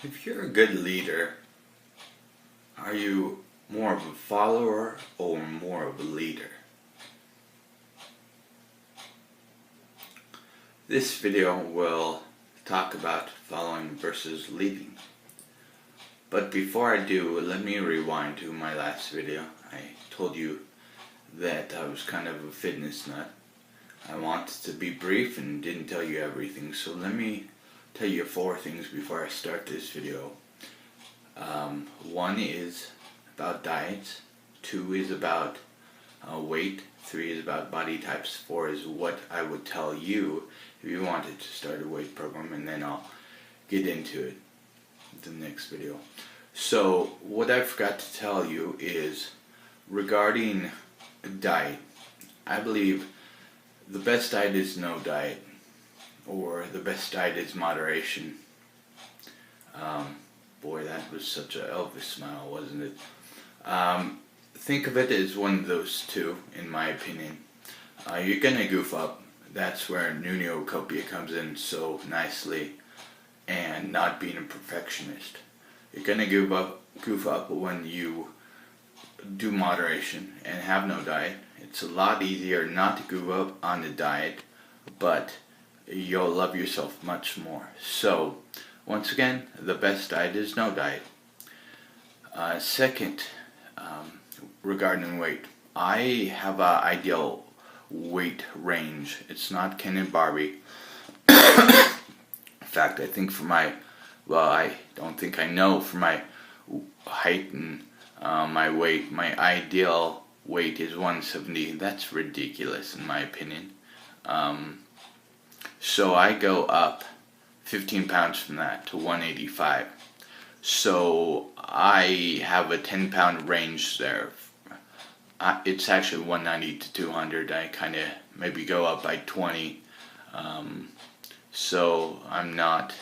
If you're a good leader, are you more of a follower or more of a leader? This video will talk about following versus leading. But before I do, let me rewind to my last video. I told you that I was kind of a fitness nut. I wanted to be brief and didn't tell you everything, so let me tell you 4 things before I start this video. 1 is about diets, 2 is about weight, 3 is about body types, 4 is what I would tell you if you wanted to start a weight program, and then I'll get into it in the next video. So what I forgot to tell you is regarding diet. I believe the best diet is no diet, or the best diet is moderation. Boy, that was such a Elvis smile, wasn't it? Think of it as one of those two, in my opinion. You're gonna goof up. That's where Nuneocopia comes in so nicely, and not being a perfectionist. You're gonna goof up when you do moderation and have no diet. It's a lot easier not to goof up on the diet, but you'll love yourself much more. So, once again, the best diet is no diet. Second, regarding weight, I have an ideal weight range. It's not Ken and Barbie. In fact, I think I don't think I know for my height and my weight, my ideal weight is 170. That's ridiculous in my opinion. So I go up 15 pounds from that to 185. So I have a 10-pound range there. It's actually 190 to 200. I kind of maybe go up by 20. So I'm not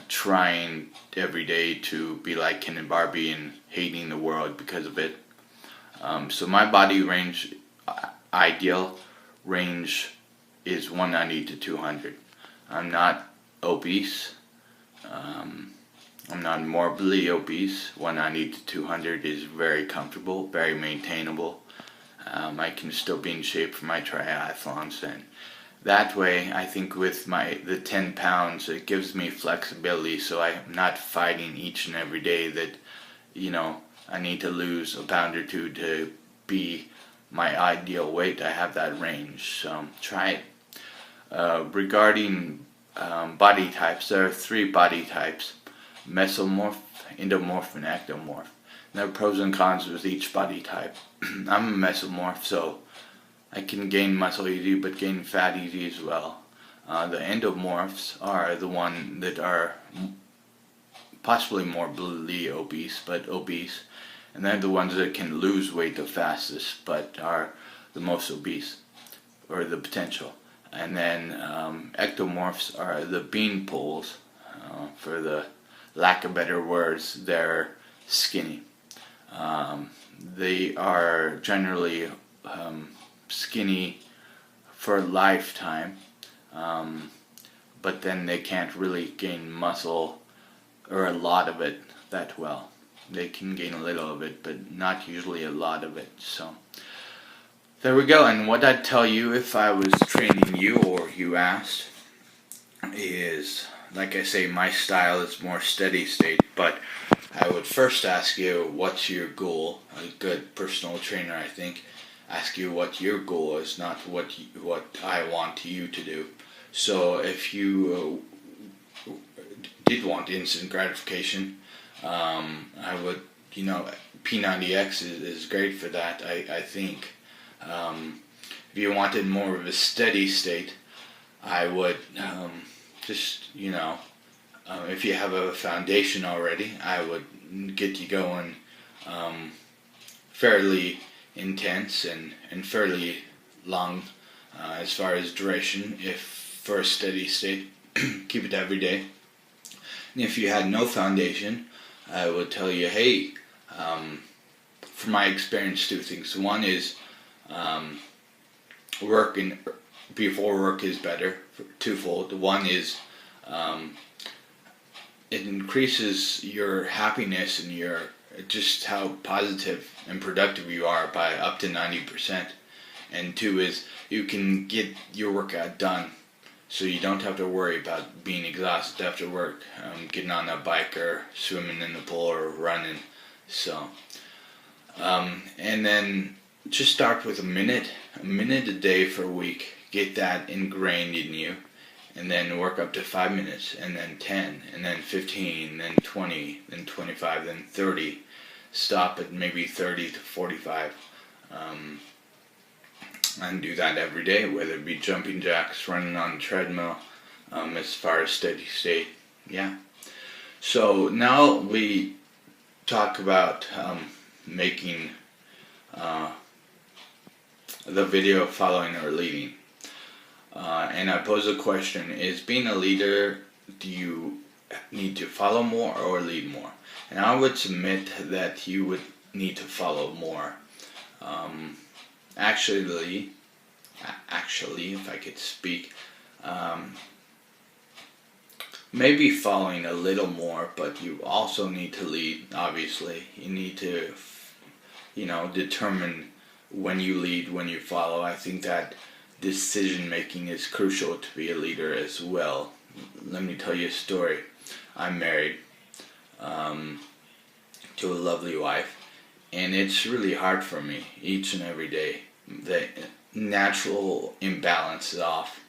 trying every day to be like Ken and Barbie and hating the world because of it. So my body range, ideal range, is 190 to 200. I'm not obese. I'm not morbidly obese. 190 to 200 is very comfortable, very maintainable. I can still be in shape for my triathlons, and that way I think with the 10 pounds it gives me flexibility, so I'm not fighting each and every day that I need to lose a pound or two to be my ideal weight. I have that range, so try it. Regarding body types, there are 3 body types: mesomorph, endomorph, and ectomorph. There are pros and cons with each body type. I'm a mesomorph, so I can gain muscle easy, but gain fat easy as well. The endomorphs are the one that are possibly morbidly obese, but obese, and they're the ones that can lose weight the fastest, but are the most obese, or the potential. And then ectomorphs are the bean poles. For the lack of better words, they're skinny. They are generally skinny for a lifetime, but then they can't really gain muscle or a lot of it that well. They can gain a little of it, but not usually a lot of it. So there we go. And what I'd tell you if I was training you, or you asked, is, like I say, my style is more steady state, but I would first ask you, what's your goal? A good personal trainer, I think, ask you what your goal is, not what I want you to do. So if you did want instant gratification, I would, P90X is great for that, I think. If you wanted more of a steady state, I would just, if you have a foundation already, I would get you going fairly intense and fairly long as far as duration. If for a steady state, keep it every day. And if you had no foundation, I would tell you, hey, from my experience, 2 things. One is before work is better, twofold. One is it increases your happiness and your just how positive and productive you are by up to 90%. And two is you can get your workout done, so you don't have to worry about being exhausted after work, getting on a bike or swimming in the pool or running. So, and then just start with a minute a day for a week. Get that ingrained in you, and then work up to 5 minutes, and then 10, and then 15, then 20, then 25, then 30. Stop at maybe 30 to 45. And do that every day, whether it be jumping jacks, running on a treadmill, as far as steady state. Yeah. So now we talk about making the video following or leading. And I pose a question: is being a leader, do you need to follow more or lead more? And I would submit that you would need to follow more. Actually, if I could speak, maybe following a little more, but you also need to lead. Obviously, you need to, determine when you lead, when you follow. I think that decision making is crucial to be a leader as well. Let me tell you a story. I'm married to a lovely wife, and it's really hard for me each and every day. The natural imbalance is off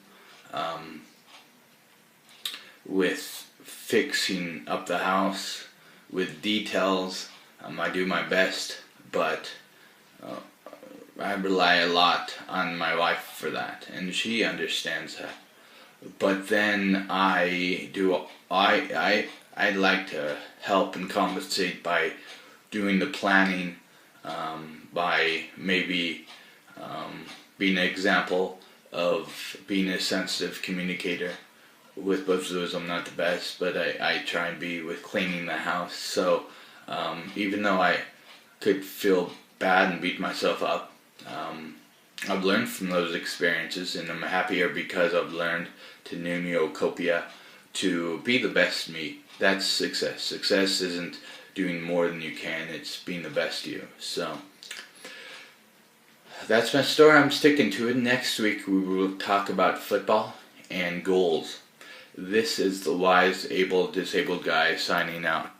with fixing up the house, with details. I do my best, but I rely a lot on my wife for that, and she understands that. But then I'd like to help and compensate by doing the planning, by maybe being an example of being a sensitive communicator. With both of those, I'm not the best, but I try and be with cleaning the house. So even though I could feel bad and beat myself up, I've learned from those experiences, and I'm happier because I've learned to numeocopia, to be the best me. That's success. Success isn't doing more than you can, it's being the best you. So that's my story. I'm sticking to it. Next week we will talk about football and goals. This is the wise, able, disabled guy signing out.